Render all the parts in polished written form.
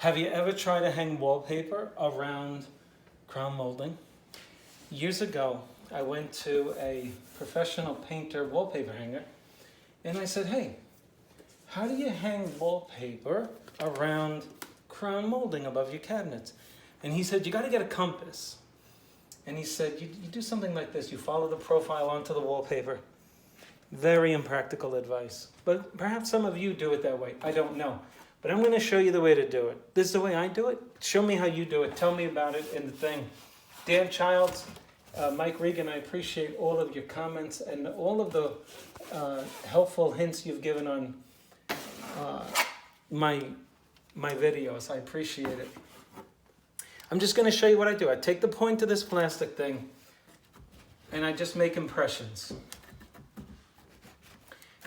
Have you ever tried to hang wallpaper around crown molding? Years ago, I went to a professional painter wallpaper hanger and I said, hey, how do you hang wallpaper around crown molding above your cabinets? And he said, you got to get a compass. And he said, you do something like this. You follow the profile onto the wallpaper. Very impractical advice. But perhaps some of you do it that way. I don't know. But I'm going to show you the way to do it. This is the way I do it. Show me how you do it. Tell me about it in the thing. Dan Childs, Mike Regan, I appreciate all of your comments and all of the helpful hints you've given on my videos. I appreciate it. I'm just going to show you what I do. I take the point of this plastic thing and I just make impressions.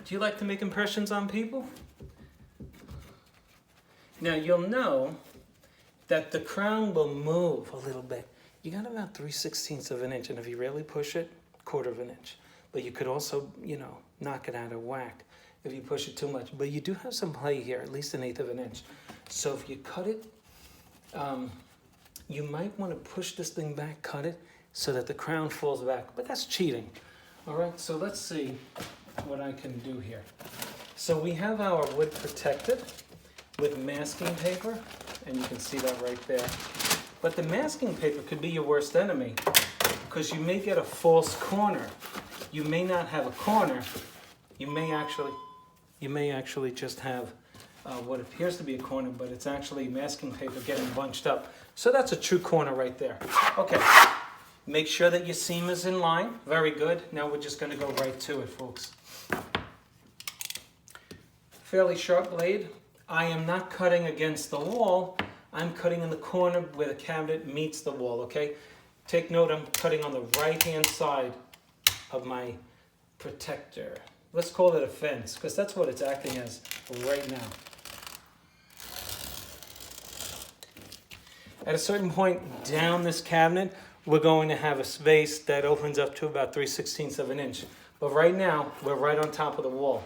Do you like to make impressions on people? Now you'll know that the crown will move a little bit. You got about 3/16 of an inch, and if you really push it, 1/4 of an inch. But you could also, knock it out of whack if you push it too much. But you do have some play here, at least 1/8 of an inch. So if you cut it, you might want to push this thing back, cut it, so that the crown falls back. But that's cheating. All right, so let's see what I can do here. So we have our wood protected with masking paper, and you can see that right there. But the masking paper could be your worst enemy because you may get a false corner. You may not have a corner. You may actually just have what appears to be a corner, but it's actually masking paper getting bunched up. So that's a true corner right there. Okay, make sure that your seam is in line. Very good. Now we're just going to go right to it, folks. Fairly sharp blade. I am not cutting against the wall. I'm cutting in the corner where the cabinet meets the wall, okay? Take note, I'm cutting on the right-hand side of my protector. Let's call it a fence, because that's what it's acting as right now. At a certain point down this cabinet, we're going to have a space that opens up to about 3/16 of an inch. But right now, we're right on top of the wall.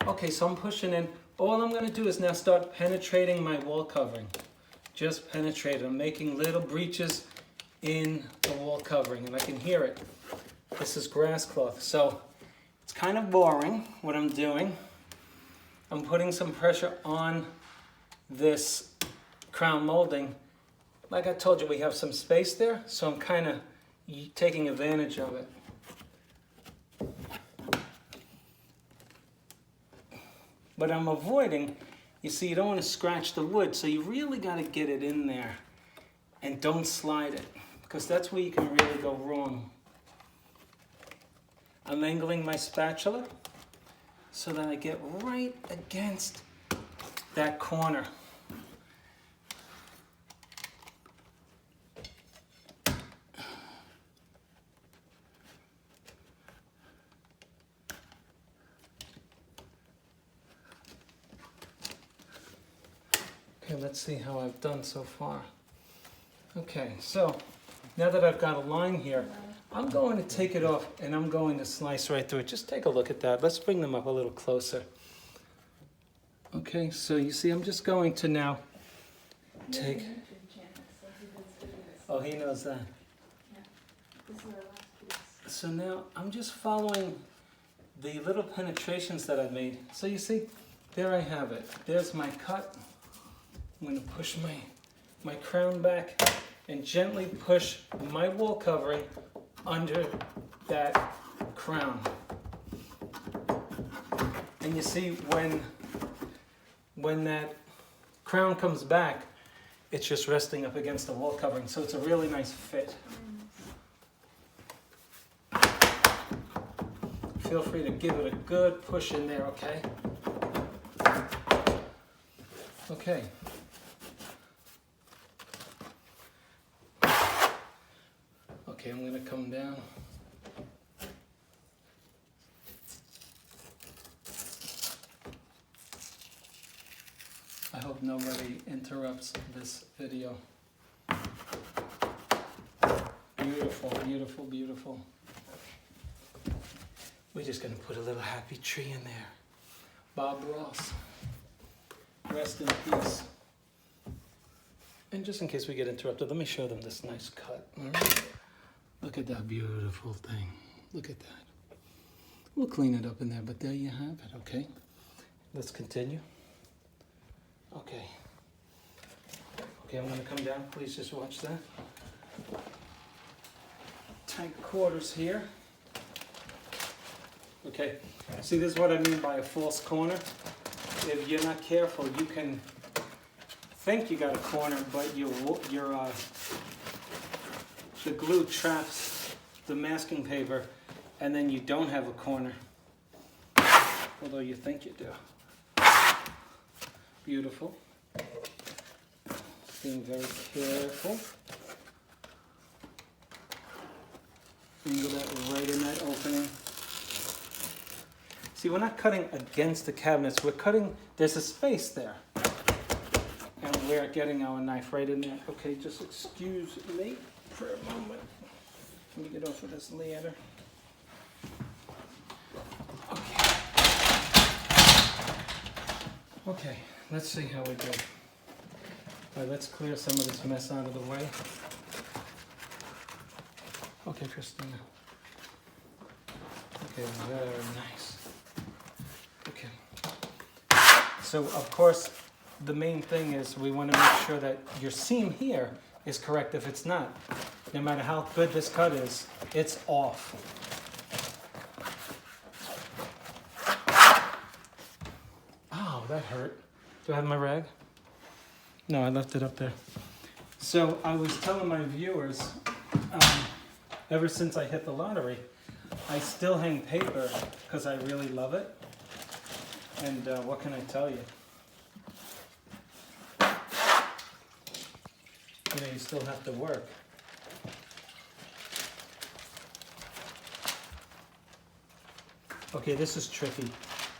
Okay, so I'm pushing in. All I'm going to do is now start penetrating my wall covering. Just penetrate it. I'm making little breaches in the wall covering, and I can hear it. This is grass cloth, so it's kind of boring what I'm doing. I'm putting some pressure on this crown molding. Like I told you, we have some space there, so I'm kind of taking advantage of it. But I'm avoiding, you see, you don't want to scratch the wood, so you really got to get it in there. And don't slide it, because that's where you can really go wrong. I'm angling my spatula so that I get right against that corner. Okay, let's see how I've done so far. Okay, so now that I've got a line here, I'm going to take it off and I'm going to slice right through it. Just take a look at that. Let's bring them up a little closer. Okay, so you see I'm just going to now take... Oh, he knows that. So now I'm just following the little penetrations that I've made. So you see, there I have it. There's my cut. I'm going to push my crown back and gently push my wall covering under that crown. And you see when that crown comes back, it's just resting up against the wall covering, so it's a really nice fit. Feel free to give it a good push in there, okay? Okay. Okay, I'm going to come down. I hope nobody interrupts this video. Beautiful, beautiful, beautiful. We're just going to put a little happy tree in there. Bob Ross, rest in peace. And just in case we get interrupted, let me show them this nice cut. All right? Look at that beautiful thing. Look at that. We'll clean it up in there, but there you have it, okay? Let's continue. Okay. Okay, I'm gonna come down. Please just watch that. Tight quarters here. Okay, see, this is what I mean by a false corner. If you're not careful, you can think you got a corner, but the glue traps the masking paper, and then you don't have a corner, although you think you do. Beautiful. Being very careful. Angle that right in that opening. See, we're not cutting against the cabinets. We're cutting, there's a space there. And we're getting our knife right in there. Okay, just excuse me for a moment. Let me get off of this ladder. Okay. Okay, let's see how we do. All right, let's clear some of this mess out of the way. Okay, Christina. Okay, very nice. Okay. So, of course, the main thing is we want to make sure that your seam here is correct. If it's not, no matter how good this cut is, it's off. Oh, that hurt. Do I have my rag? No, I left it up there. So I was telling my viewers, ever since I hit the lottery, I still hang paper because I really love it. And what can I tell you? You know, you still have to work. Okay, this is tricky.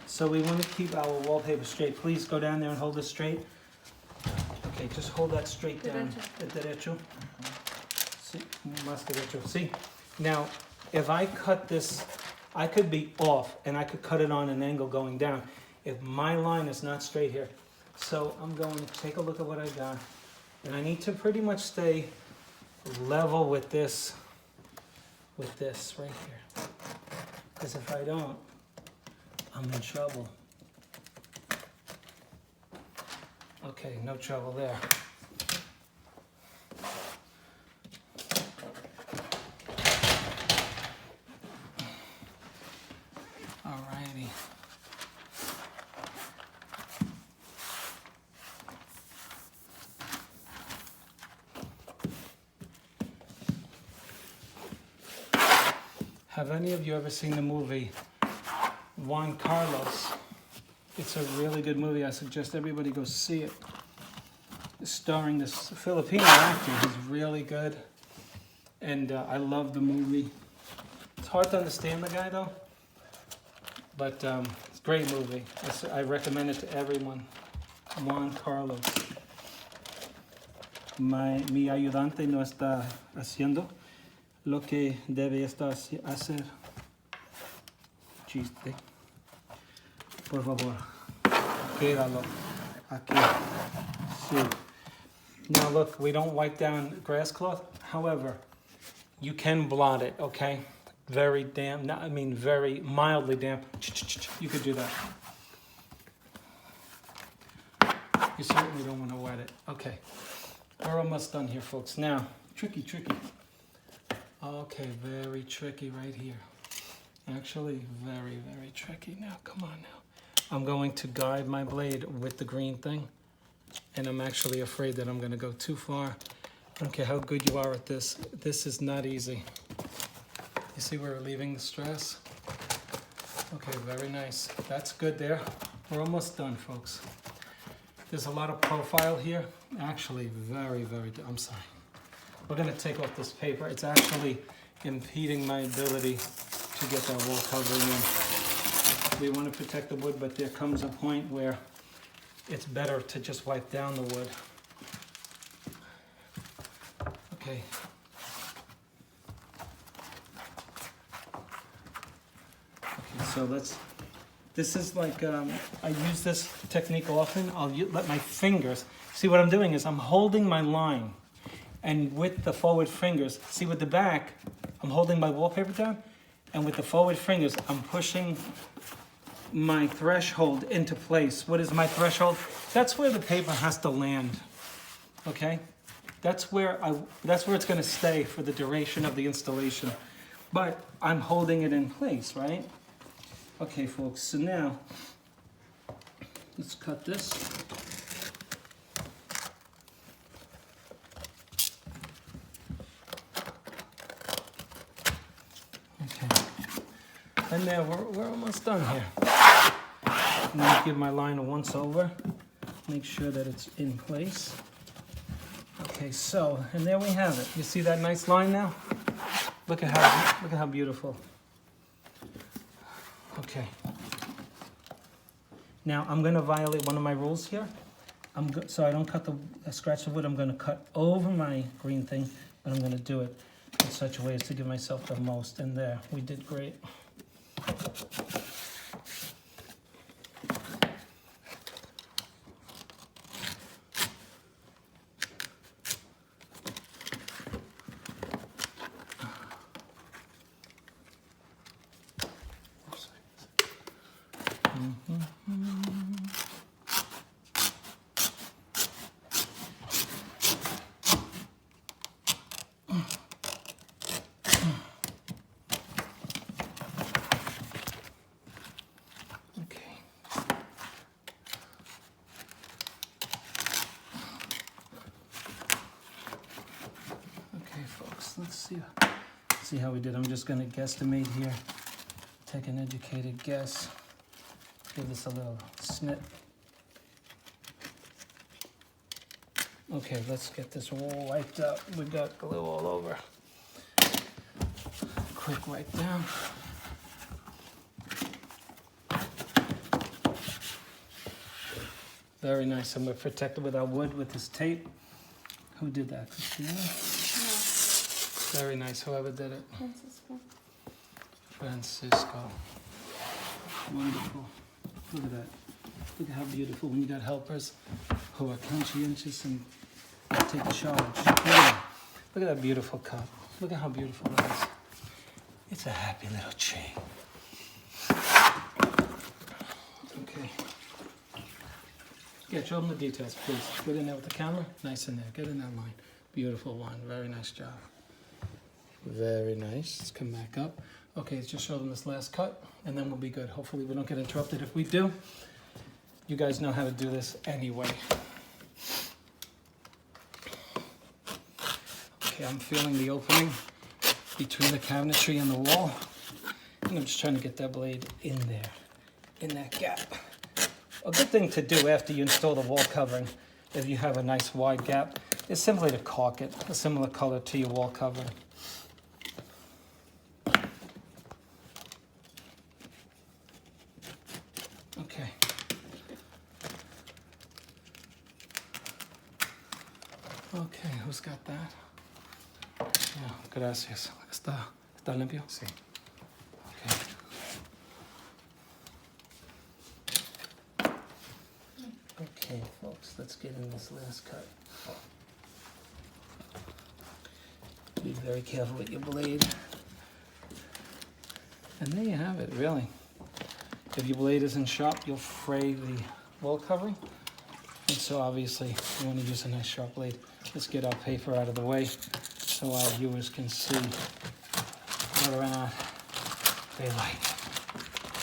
So we want to keep our wallpaper straight. Please go down there and hold it straight. Okay, just hold that straight down. Derecho. See, más derecho. See, now if I cut this, I could be off and I could cut it on an angle going down if my line is not straight here. So I'm going to take a look at what I got. And I need to pretty much stay level with this right here. Because if I don't, I'm in trouble. Okay, no trouble there. Alrighty. Have any of you ever seen the movie Juan Carlos? It's a really good movie. I suggest everybody go see it. It's starring this Filipino actor. He's really good. And I love the movie. It's hard to understand the guy though. But it's a great movie. I recommend it to everyone. Juan Carlos. Mi ayudante no está haciendo lo que debe estar hacer. Chiste. Por favor, quédalo aquí. Sí. Now look, we don't wipe down grass cloth. However, you can blot it, okay? Very damp, very mildly damp. You could do that. You certainly don't want to wet it. Okay, we're almost done here, folks. Now, tricky. Okay, very tricky right here. Actually, very, very tricky. Now, come on now. I'm going to guide my blade with the green thing, and I'm actually afraid that I'm going to go too far. I don't care how good you are at this. This is not easy. You see we're relieving the stress? Okay, very nice. That's good there. We're almost done, folks. There's a lot of profile here. Actually, very, I'm sorry. We're going to take off this paper. It's actually impeding my ability to get that wall covering in. We want to protect the wood, but there comes a point where it's better to just wipe down the wood. Okay. Okay, so this is like, I use this technique often. I'll let my fingers, See, what I'm doing is I'm holding my line, and with the forward fingers, see with the back, I'm holding my wallpaper down, and with the forward fingers, I'm pushing my threshold into place. What is my threshold? That's where the paper has to land, okay? That's where it's gonna stay for the duration of the installation. But I'm holding it in place, right? Okay, folks, so now, let's cut this. Okay, and now we're almost done here. I'm gonna give my line a once over, make sure that it's in place. Okay, so, and there we have it. You see that nice line now? Look at how beautiful. Okay. Now I'm gonna violate one of my rules here. So I don't cut scratch the wood, I'm gonna cut over my green thing, but I'm gonna do it in such a way as to give myself the most. And there, we did great. Let's see how we did. I'm just gonna guesstimate here. Take an educated guess. Give this a little snip. Okay, let's get this all wiped up. We got glue all over. Quick wipe down. Very nice, and we're protected with our wood with this tape. Who did that, Christina? Very nice, whoever did it. Francisco. Wonderful. Look at that. Look at how beautiful when you got helpers who are conscientious and take charge. Look at that beautiful cup. Look at how beautiful it is. It's a happy little chain. Okay. Yeah, show them the details, please. Get in there with the camera. Nice in there. Get in that line. Beautiful one. Very nice job. Very nice. Let's come back up. Okay, let's just show them this last cut, and then we'll be good. Hopefully we don't get interrupted. If we do, you guys know how to do this anyway. Okay, I'm feeling the opening between the cabinetry and the wall, and I'm just trying to get that blade in there, in that gap. A good thing to do after you install the wall covering, if you have a nice wide gap, is simply to caulk it a similar color to your wall covering. Okay. Okay, who's got that? Yeah, gracias. ¿Está limpio? Sí. Okay. Okay, folks, let's get in this last cut. Be very careful with your blade. And there you have it, really. If your blade isn't sharp, you'll fray the wall covering. And so obviously, you want to use a nice sharp blade. Let's get our paper out of the way so our viewers can see whether or not they like it.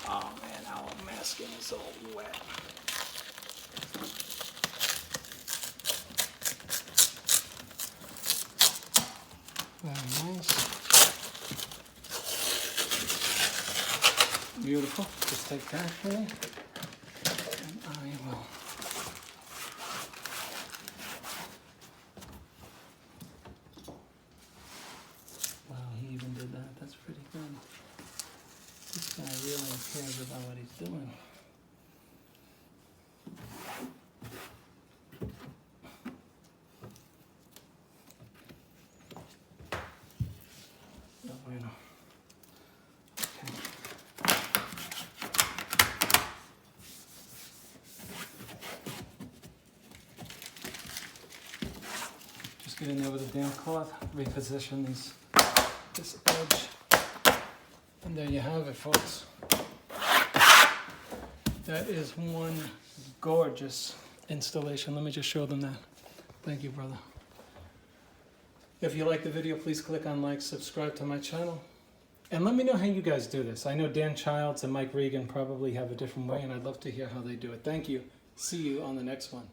Oh man, our masking is all wet. Very nice. Beautiful. Just take that for me. And I will. Wow, he even did that. That's pretty good. This guy really cares about what he's doing. Get in there with a damp cloth, reposition this edge, and there you have it, folks. That is one gorgeous installation. Let me just show them that. Thank you, brother. If you like the video, please click on like, subscribe to my channel, and let me know how you guys do this. I know Dan Childs and Mike Regan probably have a different way, and I'd love to hear how they do it. Thank you. See you on the next one.